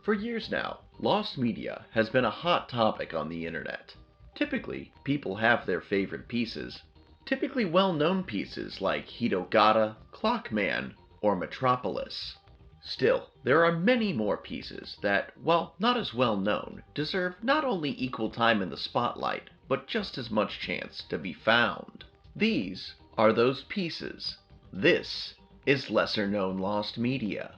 For years now, lost media has been a hot topic on the internet. Typically, people have their favorite pieces, typically well-known pieces like Hitogata, Clockman, or Metropolis. Still, there are many more pieces that, while not as well known, deserve not only equal time in the spotlight, but just as much chance to be found. These are those pieces. This is lesser-known lost media.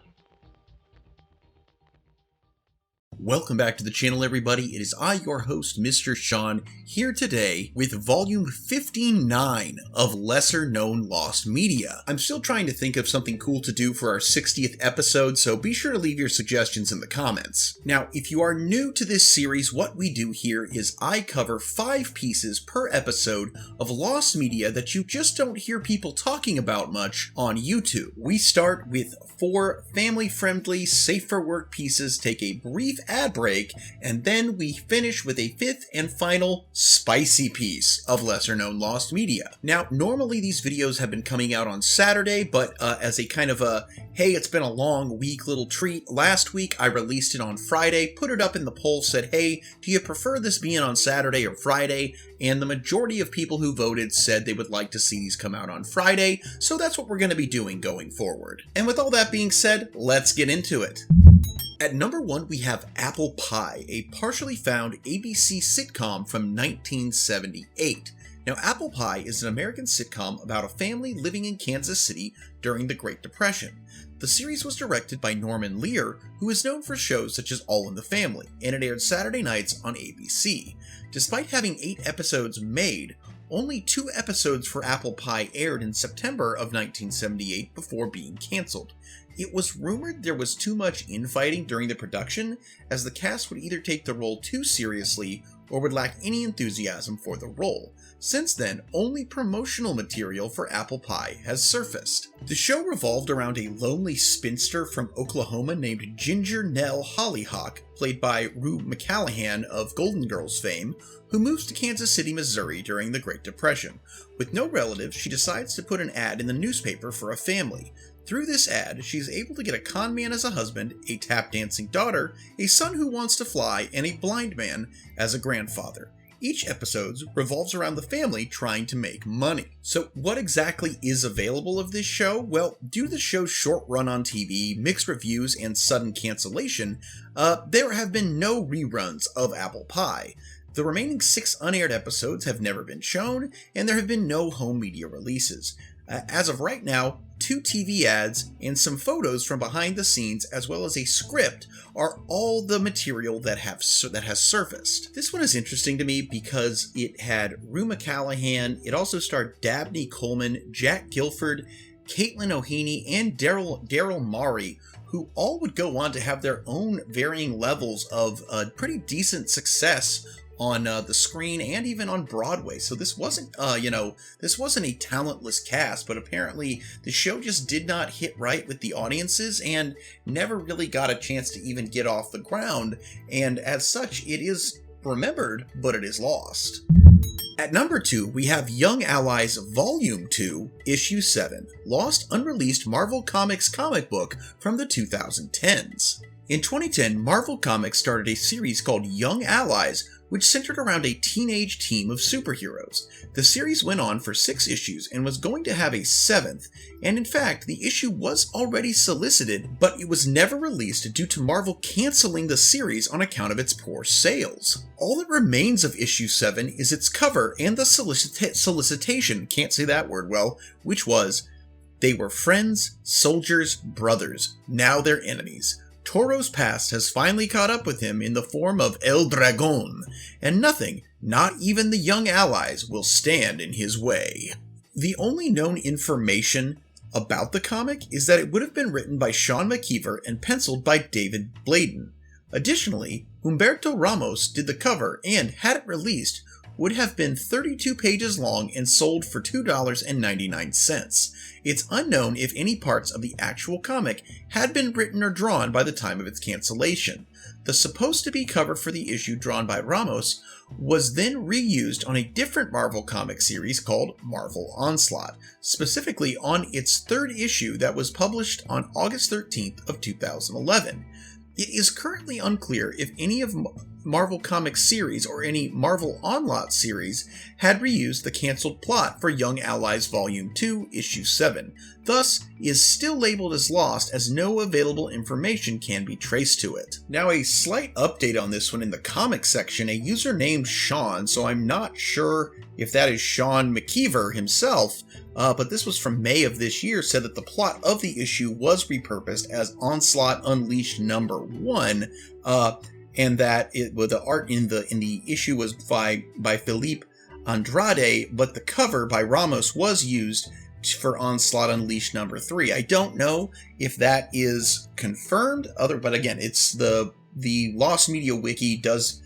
Welcome back to the channel, everybody. It is I, your host, Mr. Sean, here today with volume 59 of Lesser Known Lost Media. I'm still trying to think of something cool to do for our 60th episode, so be sure to leave your suggestions in the comments. Now, if you are new to this series, what we do here is I cover 5 pieces per episode of lost media that you just don't hear people talking about much on YouTube. We start with 4 family-friendly, safe-for-work pieces, take a brief ad break, and then we finish with a 5th and final spicy piece of lesser-known lost media. Now, normally these videos have been coming out on Saturday, but as a kind of a, hey, it's been a long week little treat, last week I released it on Friday, put it up in the poll, said, hey, do you prefer this being on Saturday or Friday? And the majority of people who voted said they would like to see these come out on Friday, so that's what we're going to be doing going forward. And with all that being said, let's get into it. At number 1, we have Apple Pie, a partially found ABC sitcom from 1978. Now, Apple Pie is an American sitcom about a family living in Kansas City during the Great Depression. The series was directed by Norman Lear, who is known for shows such as All in the Family, and it aired Saturday nights on ABC. Despite having 8 episodes made, only 2 episodes for Apple Pie aired in September of 1978 before being cancelled. It was rumored there was too much infighting during the production, as the cast would either take the role too seriously or would lack any enthusiasm for the role. Since then, only promotional material for Apple Pie has surfaced. The show revolved around a lonely spinster from Oklahoma named Ginger Nell Hollyhock, played by Rue McClanahan of Golden Girls fame, who moves to Kansas City, Missouri during the Great Depression. With no relatives, she decides to put an ad in the newspaper for a family. Through this ad, she is able to get a con man as a husband, a tap-dancing daughter, a son who wants to fly, and a blind man as a grandfather. Each episode revolves around the family trying to make money. So what exactly is available of this show? Well, due to the show's short run on TV, mixed reviews, and sudden cancellation, there have been no reruns of Apple Pie. The remaining 6 unaired episodes have never been shown, and there have been no home media releases. As of right now, 2 TV ads and some photos from behind the scenes, as well as a script, are all the material that has surfaced. This one is interesting to me because it had Rue McClanahan, it also starred Dabney Coleman, Jack Gilford, Caitlin O'Haney, and Daryl Morey, who all would go on to have their own varying levels of pretty decent success on the screen and even on Broadway. So this wasn't, this wasn't a talentless cast, but apparently the show just did not hit right with the audiences and never really got a chance to even get off the ground. And as such, it is remembered, but it is lost. At number 2, we have Young Allies Volume 2, Issue 7, Lost Unreleased Marvel Comics comic book from the 2010s. In 2010, Marvel Comics started a series called Young Allies, which centered around a teenage team of superheroes. The series went on for 6 issues and was going to have a 7th, and in fact, the issue was already solicited, but it was never released due to Marvel canceling the series on account of its poor sales. All that remains of issue 7 is its cover and the solicitation, can't say that word well, which was, "They were friends, soldiers, brothers, now they're enemies. Toro's past has finally caught up with him in the form of El Dragón, and nothing, not even the Young Allies, will stand in his way." The only known information about the comic is that it would have been written by Sean McKeever and penciled by David Bladen. Additionally, Humberto Ramos did the cover and, had it released, would have been 32 pages long and sold for $2.99. It's unknown if any parts of the actual comic had been written or drawn by the time of its cancellation. The supposed-to-be cover for the issue drawn by Ramos was then reused on a different Marvel comic series called Marvel Onslaught, specifically on its 3rd issue that was published on August 13th of 2011. It is currently unclear if any of Marvel Comics series or any Marvel Onslaught series had reused the cancelled plot for Young Allies Volume 2, Issue 7, thus is still labeled as lost as no available information can be traced to it. Now a slight update on this one in the comic section, a user named Sean, so I'm not sure if that is Sean McKeever himself, but this was from May of this year, said that the plot of the issue was repurposed as Onslaught Unleashed number 1, and that the art in the issue was by Philippe Andrade, but the cover by Ramos was used for Onslaught Unleashed number 3. I don't know if that is confirmed, but again, it's the Lost Media Wiki does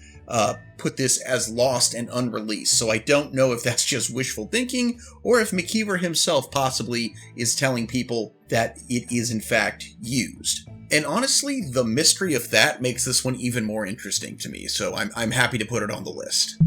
put this as lost and unreleased, so I don't know if that's just wishful thinking or if McKeever himself possibly is telling people that it is in fact used. And honestly, the mystery of that makes this one even more interesting to me, so I'm happy to put it on the list.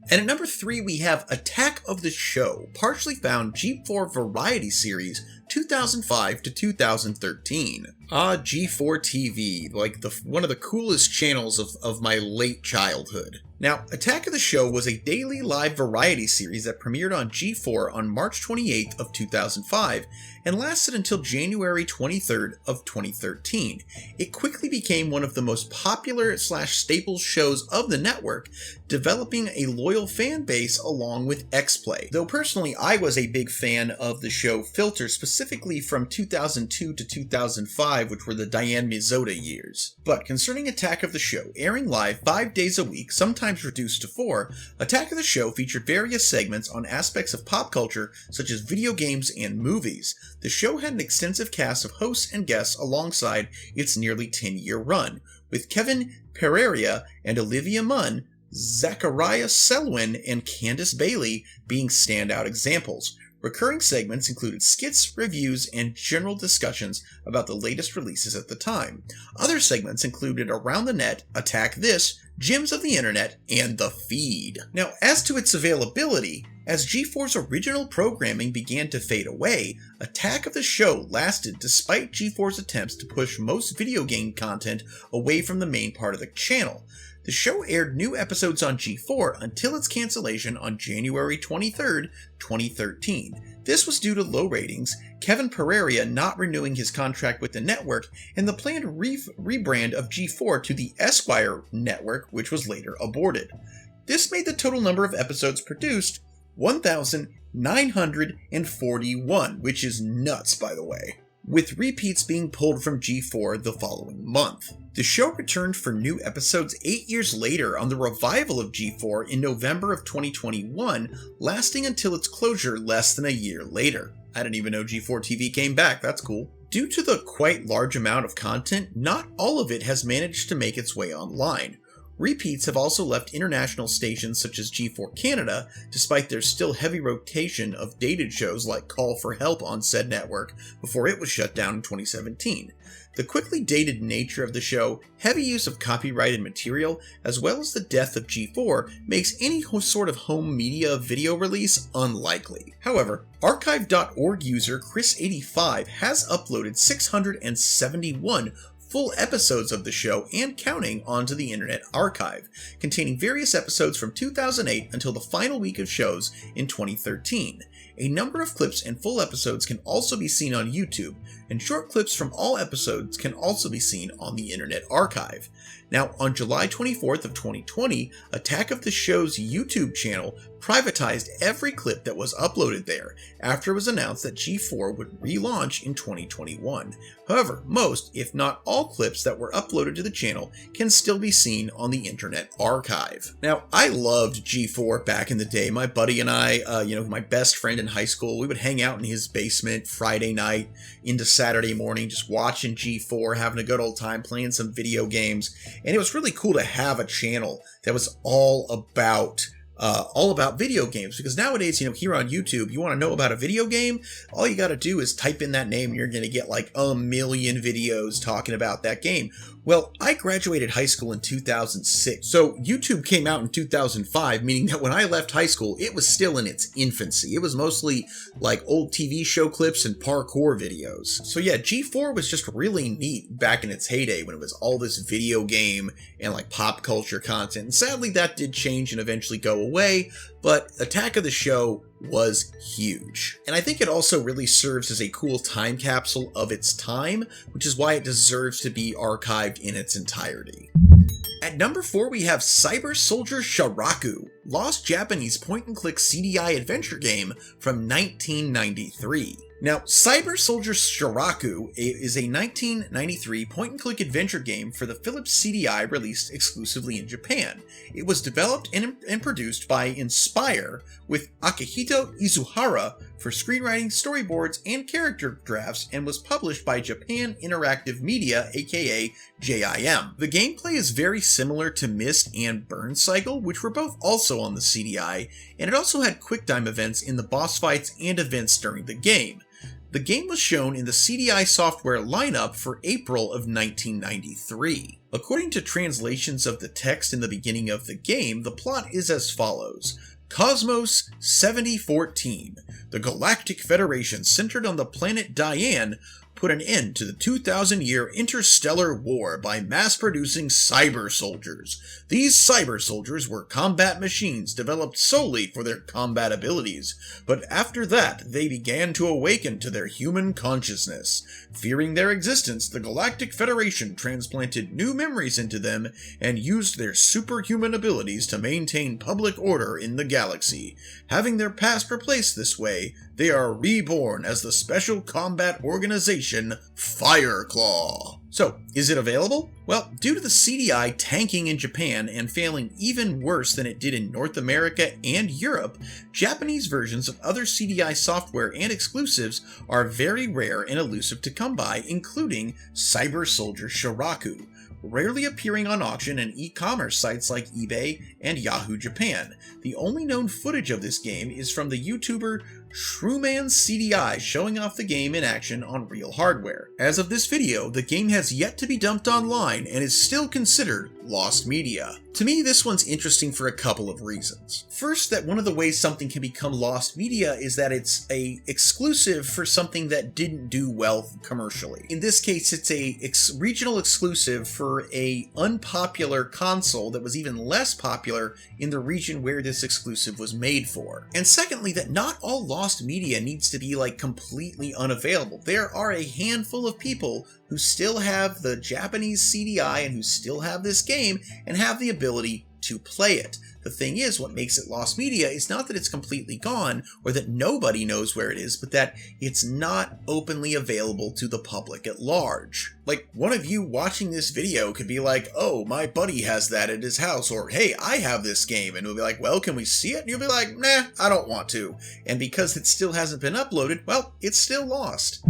And at number 3 we have Attack of the Show, partially found G4 Variety Series 2005 to 2013. G4 TV, like one of the coolest channels of my late childhood. Now, Attack of the Show was a daily live variety series that premiered on G4 on March 28th of 2005 and lasted until January 23rd of 2013. It quickly became one of the most popular / staple shows of the network, developing a loyal fan base along with X-Play. Though personally, I was a big fan of the show Filter, specifically from 2002 to 2005, which were the Diane Mizota years. But concerning Attack of the Show, airing live 5 days a week, sometimes reduced to 4, Attack of the Show featured various segments on aspects of pop culture such as video games and movies. The show had an extensive cast of hosts and guests alongside its nearly 10-year run, with Kevin Pereira and Olivia Munn, Zachariah Selwyn, and Candace Bailey being standout examples. Recurring segments included skits, reviews, and general discussions about the latest releases at the time. Other segments included Around the Net, Attack This, Gems of the Internet, and The Feed. Now, as to its availability, as G4's original programming began to fade away, Attack of the Show lasted despite G4's attempts to push most video game content away from the main part of the channel. The show aired new episodes on G4 until its cancellation on January 23, 2013. This was due to low ratings, Kevin Pereira not renewing his contract with the network, and the planned rebrand of G4 to the Esquire network, which was later aborted. This made the total number of episodes produced 1,941, which is nuts, by the way, with repeats being pulled from G4 the following month. The show returned for new episodes 8 years later on the revival of G4 in November of 2021, lasting until its closure less than a year later. I didn't even know G4 TV came back, that's cool. Due to the quite large amount of content, not all of it has managed to make its way online. Repeats have also left international stations such as G4 Canada, despite their still heavy rotation of dated shows like Call for Help on said network before it was shut down in 2017. The quickly dated nature of the show, heavy use of copyrighted material, as well as the death of G4 makes any sort of home media video release unlikely. However, archive.org user Chris85 has uploaded 671 full episodes of the show and counting onto the Internet Archive, containing various episodes from 2008 until the final week of shows in 2013. A number of clips and full episodes can also be seen on YouTube, and short clips from all episodes can also be seen on the Internet Archive. Now, on July 24th of 2020, Attack of the Show's YouTube channel privatized every clip that was uploaded there after it was announced that G4 would relaunch in 2021. However, most, if not all clips that were uploaded to the channel can still be seen on the Internet Archive. Now, I loved G4 back in the day. My buddy and I, my best friend in high school, we would hang out in his basement Friday night into Saturday morning, just watching G4, having a good old time, playing some video games. And it was really cool to have a channel that was all about video games, because nowadays, here on YouTube, you want to know about a video game, all you got to do is type in that name and you're going to get like a million videos talking about that game. Well, I graduated high school in 2006, so YouTube came out in 2005, meaning that when I left high school, it was still in its infancy. It was mostly like old TV show clips and parkour videos. So yeah, G4 was just really neat back in its heyday when it was all this video game and like pop culture content. And sadly, that did change and eventually go away, but Attack of the Show was huge. And I think it also really serves as a cool time capsule of its time, which is why it deserves to be archived in its entirety. At number 4, we have Cyber Soldier Sharaku, lost Japanese point-and-click CDI adventure game from 1993. Now, Cyber Soldier Sharaku is a 1993 point-and-click adventure game for the Philips CDI released exclusively in Japan. It was developed and produced by Inspire, with Akihito Izuhara for screenwriting, storyboards, and character drafts, and was published by Japan Interactive Media, aka JIM. The gameplay is very similar to Myst and Burn Cycle, which were both also on the CDI, and it also had quicktime events in the boss fights and events during the game. The game was shown in the CDI software lineup for April of 1993. According to translations of the text in the beginning of the game, the plot is as follows. Cosmos 7014. The Galactic Federation, centered on the planet Diane, put an end to the 2,000-year interstellar war by mass-producing cyber soldiers. These cyber soldiers were combat machines developed solely for their combat abilities, but after that they began to awaken to their human consciousness. Fearing their existence, the Galactic Federation transplanted new memories into them and used their superhuman abilities to maintain public order in the galaxy. Having their past replaced this way, they are reborn as the Special Combat Organization Fireclaw. So, is it available? Well, due to the CDI tanking in Japan and failing even worse than it did in North America and Europe, Japanese versions of other CDI software and exclusives are very rare and elusive to come by, including Cyber Soldier Sharaku, rarely appearing on auction and e-commerce sites like eBay and Yahoo Japan. The only known footage of this game is from the YouTuber Shrewman CDI showing off the game in action on real hardware. As of this video, the game has yet to be dumped online and is still considered lost media. To me, this one's interesting for a couple of reasons. First, that one of the ways something can become lost media is that it's a exclusive for something that didn't do well commercially. In this case, it's a regional exclusive for a unpopular console that was even less popular in the region where this exclusive was made for. And secondly, that not all lost media needs to be like completely unavailable. There are a handful of people who still have the Japanese CDI and who still have this game and have the ability to play it. The thing is, what makes it lost media is not that it's completely gone or that nobody knows where it is, but that it's not openly available to the public at large. Like, one of you watching this video could be like, oh, my buddy has that at his house, or hey, I have this game, and we'll be like, well, can we see it? And you'll be like, nah, I don't want to. And because it still hasn't been uploaded, well, it's still lost.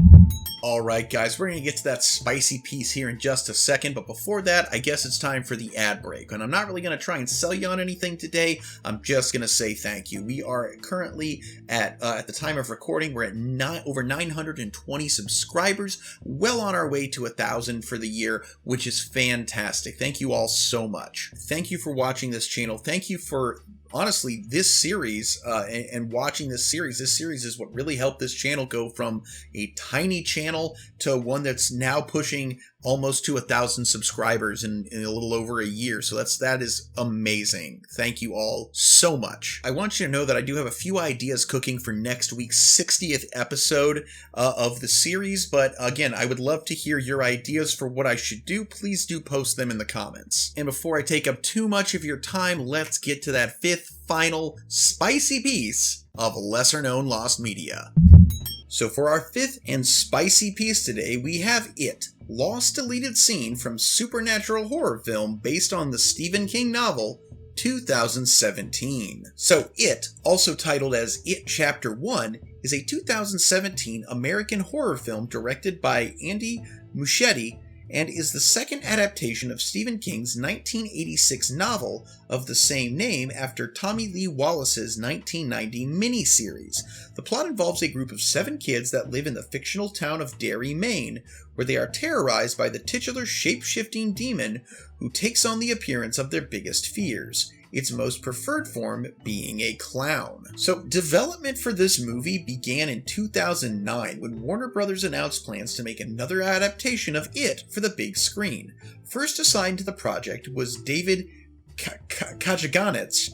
Alright guys, we're going to get to that spicy piece here in just a second, but before that, I guess it's time for the ad break. And I'm not really going to try and sell you on anything today, I'm just going to say thank you. We are currently at the time of recording, we're at over 920 subscribers, well on our way to 1,000 for the year, which is fantastic. Thank you all so much. Thank you for watching this channel. Thank you for honestly, this series and watching this series is what really helped this channel go from a tiny channel to one that's now pushing almost to 1,000 subscribers in a little over a year. So that is amazing. Thank you all so much. I want you to know that I do have a few ideas cooking for next week's 60th episode of the series. But again, I would love to hear your ideas for what I should do. Please do post them in the comments. And before I take up too much of your time, let's get to that fifth final spicy piece of lesser known lost media. So for our fifth and spicy piece today, we have It, lost deleted scene from supernatural horror film based on the Stephen King novel 2017. So It, also titled as It Chapter 1, is a 2017 American horror film directed by Andy Muschietti and is the second adaptation of Stephen King's 1986 novel of the same name after Tommy Lee Wallace's 1990 miniseries. The plot involves a group of 7 kids that live in the fictional town of Derry, Maine, where they are terrorized by the titular shape-shifting demon who takes on the appearance of their biggest fears, its most preferred form being a clown. So, development for this movie began in 2009 when Warner Bros. Announced plans to make another adaptation of It for the big screen. First assigned to the project was David Kajaganich,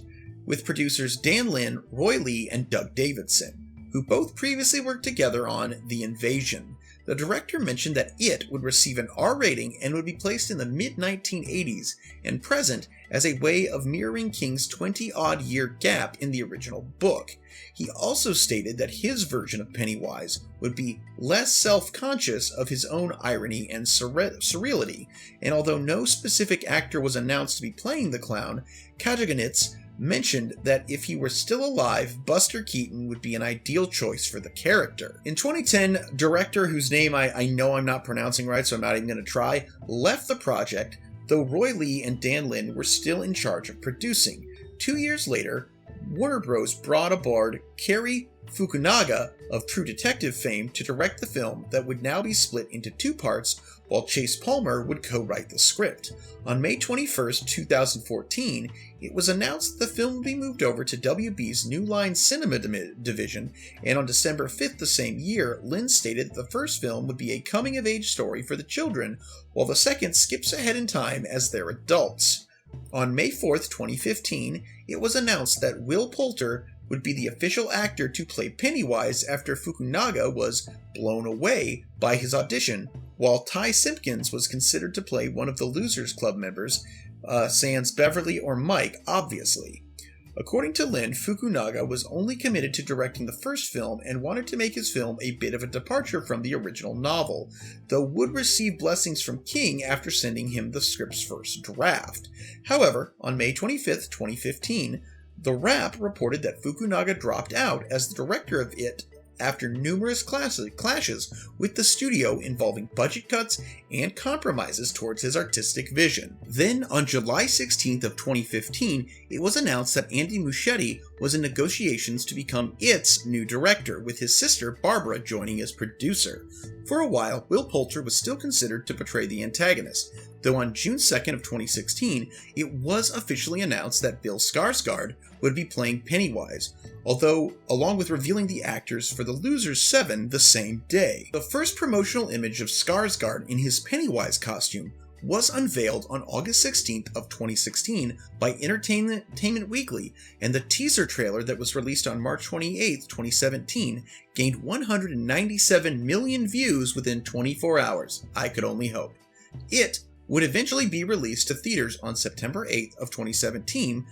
with producers Dan Lin, Roy Lee, and Doug Davidson, who both previously worked together on The Invasion. The director mentioned that It would receive an R rating and would be placed in the mid-1980s and present as a way of mirroring King's 20-odd year gap in the original book. He also stated that his version of Pennywise would be less self-conscious of his own irony and surreality, and although no specific actor was announced to be playing the clown, Kajaganich mentioned that if he were still alive, Buster Keaton would be an ideal choice for the character. In 2010, director whose name I know I'm not pronouncing right, so I'm not even going to try, left the project, though Roy Lee and Dan Lin were still in charge of producing. 2 years later, Warner Bros. Brought aboard Cary Fukunaga of True Detective fame to direct the film that would now be split into 2 parts, while Chase Palmer would co-write the script. On May 21, 2014, it was announced the film would be moved over to WB's New Line Cinema division, and on December 5th the same year, Lin stated the first film would be a coming-of-age story for the children, while the second skips ahead in time as they're adults. On May 4th, 2015, it was announced that Will Poulter would be the official actor to play Pennywise after Fukunaga was blown away by his audition, while Ty Simpkins was considered to play one of the Losers Club members, sans Beverly or Mike, obviously. According to Lin, Fukunaga was only committed to directing the first film and wanted to make his film a bit of a departure from the original novel, though would receive blessings from King after sending him the script's first draft. However, on May 25, 2015, The Wrap reported that Fukunaga dropped out as the director of It after numerous clashes with the studio involving budget cuts and compromises towards his artistic vision. Then, on July 16th of 2015, it was announced that Andy Muschietti was in negotiations to become It's new director, with his sister Barbara joining as producer. For a while, Will Poulter was still considered to portray the antagonist, though on June 2nd of 2016, it was officially announced that Bill Skarsgård would be playing Pennywise, although along with revealing the actors for The Losers 7 the same day. The first promotional image of Skarsgård in his Pennywise costume was unveiled on August 16th of 2016 by Entertainment Weekly, and the teaser trailer that was released on March 28th, 2017 gained 197 million views within 24 hours. I could only hope. It would eventually be released to theaters on September 8th of 2017,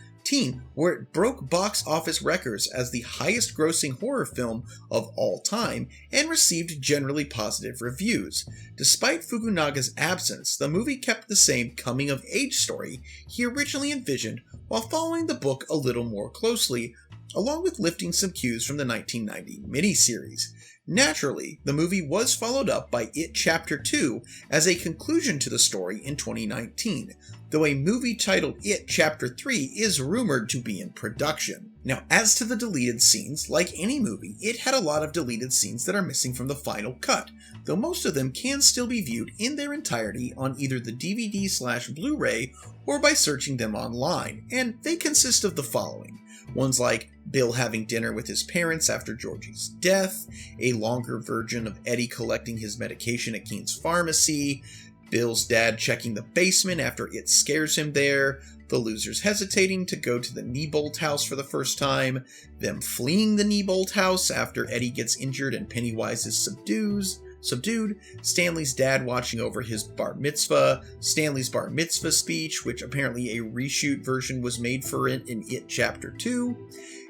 where it broke box office records as the highest grossing horror film of all time and received generally positive reviews. Despite Fukunaga's absence, the movie kept the same coming-of-age story he originally envisioned while following the book a little more closely, along with lifting some cues from the 1990 miniseries. Naturally, the movie was followed up by It Chapter 2 as a conclusion to the story in 2019, though a movie titled It Chapter 3 is rumored to be in production. Now, as to the deleted scenes, like any movie, it had a lot of deleted scenes that are missing from the final cut, though most of them can still be viewed in their entirety on either the DVD/Blu-ray or by searching them online, and they consist of the following. Ones like Bill having dinner with his parents after Georgie's death, a longer version of Eddie collecting his medication at Keen's pharmacy, Bill's dad checking the basement after it scares him there, the losers hesitating to go to the Neibolt house for the first time, them fleeing the Neibolt house after Eddie gets injured and Pennywise is subdued, Stanley's dad watching over his bar mitzvah, Stanley's bar mitzvah speech, which apparently a reshoot version was made for it in It Chapter 2,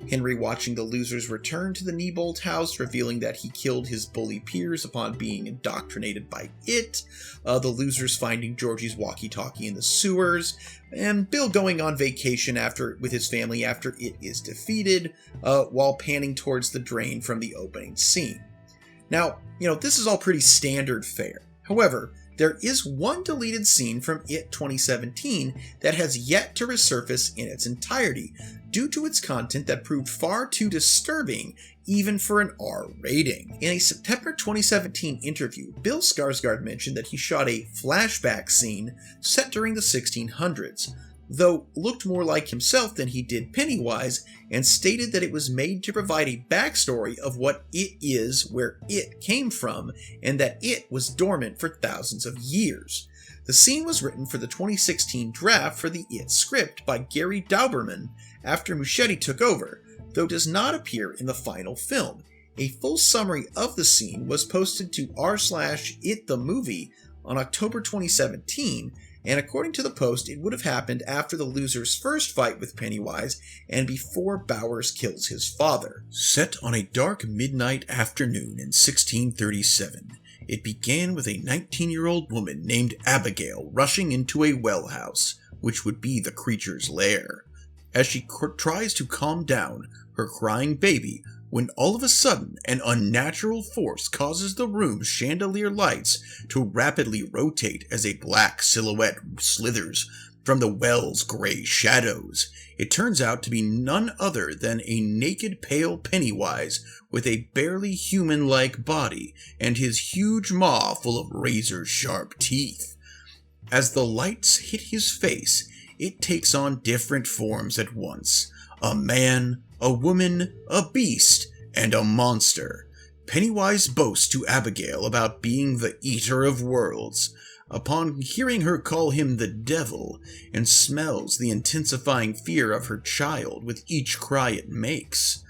Henry watching the losers return to the Neibolt house, revealing that he killed his bully peers upon being indoctrinated by it, the losers finding Georgie's walkie-talkie in the sewers, and Bill going on vacation with his family after it is defeated, while panning towards the drain from the opening scene. Now, this is all pretty standard fare. However, There is one deleted scene from It 2017 that has yet to resurface in its entirety, due to its content that proved far too disturbing even for an R rating. In a September 2017 interview, Bill Skarsgård mentioned that he shot a flashback scene set during the 1600s, though looked more like himself than he did Pennywise, and stated that it was made to provide a backstory of what It is, where It came from, and that It was dormant for thousands of years. The scene was written for the 2016 draft for the It script by Gary Dauberman after Muschietti took over, though does not appear in the final film. A full summary of the scene was posted to r/itthemovie on October 2017, and according to the post, it would have happened after the loser's first fight with Pennywise and before Bowers kills his father. Set on a dark midnight afternoon in 1637, it began with a 19-year-old woman named Abigail rushing into a well house, which would be the creature's lair. As she tries to calm down her crying baby, when all of a sudden an unnatural force causes the room's chandelier lights to rapidly rotate as a black silhouette slithers from the well's gray shadows. It turns out to be none other than a naked, pale Pennywise with a barely human-like body and his huge maw full of razor-sharp teeth. As the lights hit his face, it takes on different forms at once. A man, a woman, a beast, and a monster. Pennywise boasts to Abigail about being the eater of worlds, upon hearing her call him the devil, and smells the intensifying fear of her child with each cry it makes.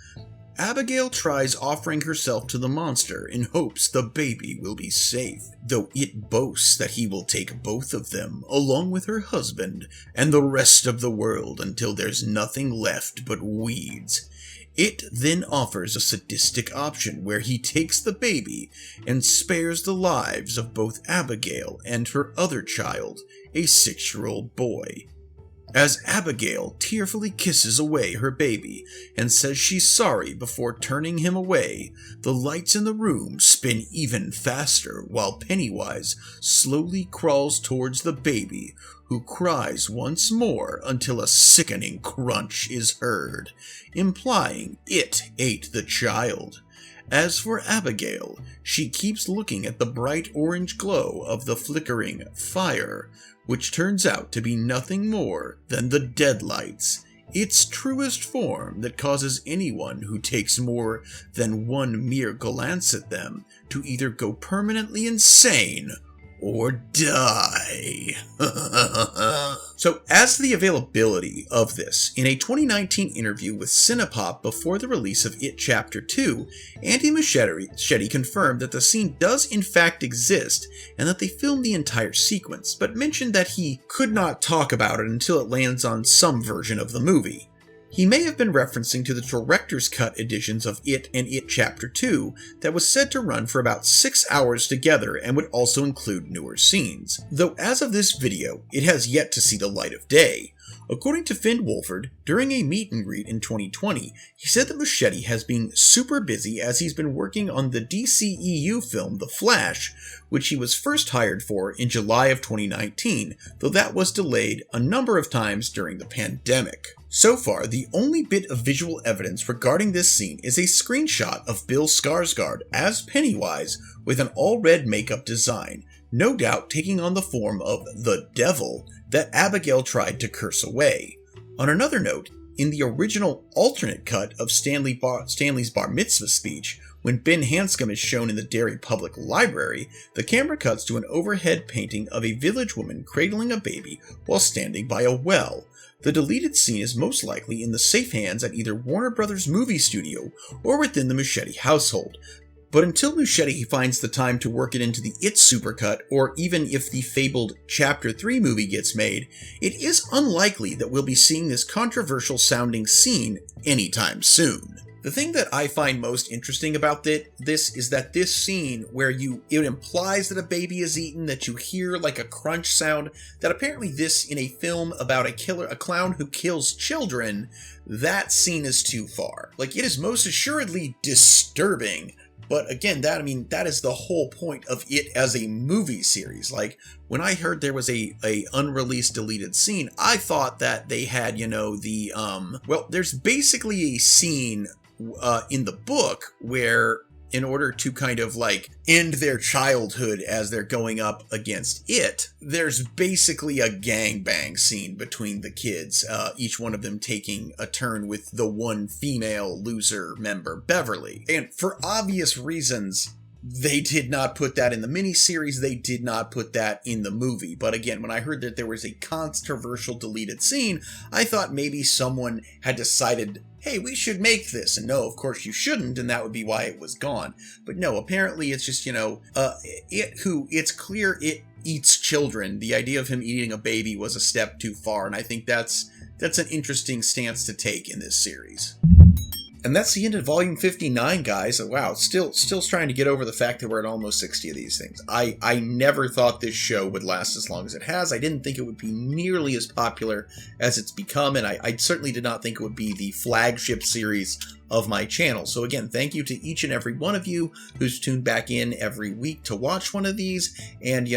Abigail tries offering herself to the monster in hopes the baby will be safe, though it boasts that he will take both of them, along with her husband, and the rest of the world until there's nothing left but weeds. It then offers a sadistic option where he takes the baby and spares the lives of both Abigail and her other child, a 6-year-old boy. As Abigail tearfully kisses away her baby and says she's sorry before turning him away, the lights in the room spin even faster while Pennywise slowly crawls towards the baby, who cries once more until a sickening crunch is heard, implying it ate the child. As for Abigail, she keeps looking at the bright orange glow of the flickering fire, which turns out to be nothing more than the deadlights, its truest form that causes anyone who takes more than one mere glance at them to either go permanently insane or die. So, as the availability of this, in a 2019 interview with Cinepop before the release of It Chapter 2, Andy Muschietti confirmed that the scene does in fact exist and that they filmed the entire sequence, but mentioned that he could not talk about it until it lands on some version of the movie. He may have been referencing to the director's cut editions of It and It Chapter 2 that was said to run for about 6 hours together and would also include newer scenes, though as of this video, it has yet to see the light of day. According to Finn Wolford, during a meet and greet in 2020, he said that Muschietti has been super busy as he's been working on the DCEU film The Flash, which he was first hired for in July of 2019, though that was delayed a number of times during the pandemic. So far, the only bit of visual evidence regarding this scene is a screenshot of Bill Skarsgård as Pennywise with an all-red makeup design, no doubt taking on the form of the devil that Abigail tried to curse away. On another note, in the original alternate cut of Stanley's bar mitzvah speech, when Ben Hanscom is shown in the Derry Public Library, the camera cuts to an overhead painting of a village woman cradling a baby while standing by a well. The deleted scene is most likely in the safe hands at either Warner Brothers movie studio or within the Muschietti household. But until Muschietti finds the time to work it into the It supercut, or even if the fabled Chapter 3 movie gets made, it is unlikely that we'll be seeing this controversial sounding scene anytime soon. The thing that I find most interesting about this is that this scene where it implies that a baby is eaten, that you hear like a crunch sound, that apparently this in a film about a clown who kills children, that scene is too far. Like, it is most assuredly disturbing, But again, that is the whole point of it as a movie series. Like, when I heard there was a unreleased deleted scene, I thought that they had, there's basically a scene in the book where, in order to kind of like end their childhood as they're going up against it, there's basically a gangbang scene between the kids, each one of them taking a turn with the one female loser member, Beverly. And for obvious reasons, they did not put that in the miniseries, they did not put that in the movie. But again, when I heard that there was a controversial deleted scene, I thought maybe someone had decided, hey, we should make this. And no, of course you shouldn't, and that would be why it was gone. But no, apparently it's just, it's clear it eats children. The idea of him eating a baby was a step too far, and I think that's an interesting stance to take in this series. And that's the end of volume 59, guys. Wow, still trying to get over the fact that we're at almost 60 of these things. I never thought this show would last as long as it has. I didn't think it would be nearly as popular as it's become, and I certainly did not think it would be the flagship series of my channel. So again, thank you to each and every one of you who's tuned back in every week to watch one of these. And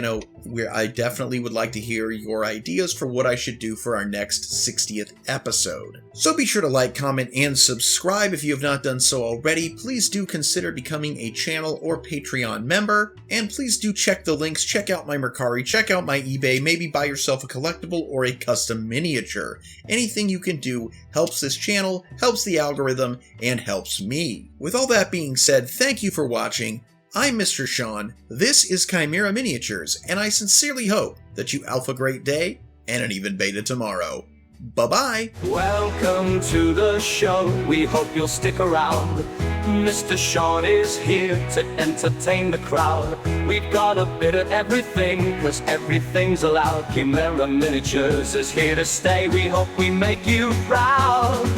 I definitely would like to hear your ideas for what I should do for our next 60th episode. So be sure to like, comment, and subscribe if you have not done so already. Please do consider becoming a channel or Patreon member. And please do check the links, check out my Mercari, check out my eBay, maybe buy yourself a collectible or a custom miniature. Anything you can do helps this channel, helps the algorithm, and helps me. With all that being said, thank you for watching. I'm Mr. Sean, this is Chimera Miniatures, and I sincerely hope that you alpha great day and an even beta tomorrow. Bye-bye! Welcome to the show, we hope you'll stick around. Mr. Sean is here to entertain the crowd. We've got a bit of everything, 'cause everything's allowed. Chimera Miniatures is here to stay, we hope we make you proud.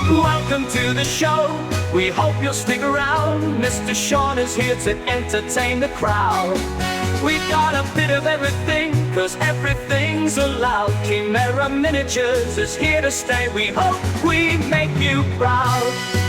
Welcome to the show, we hope you'll stick around. Mr. Sean is here to entertain the crowd. We've got a bit of everything, 'cause everything's allowed. Chimera Miniatures is here to stay, we hope we make you proud.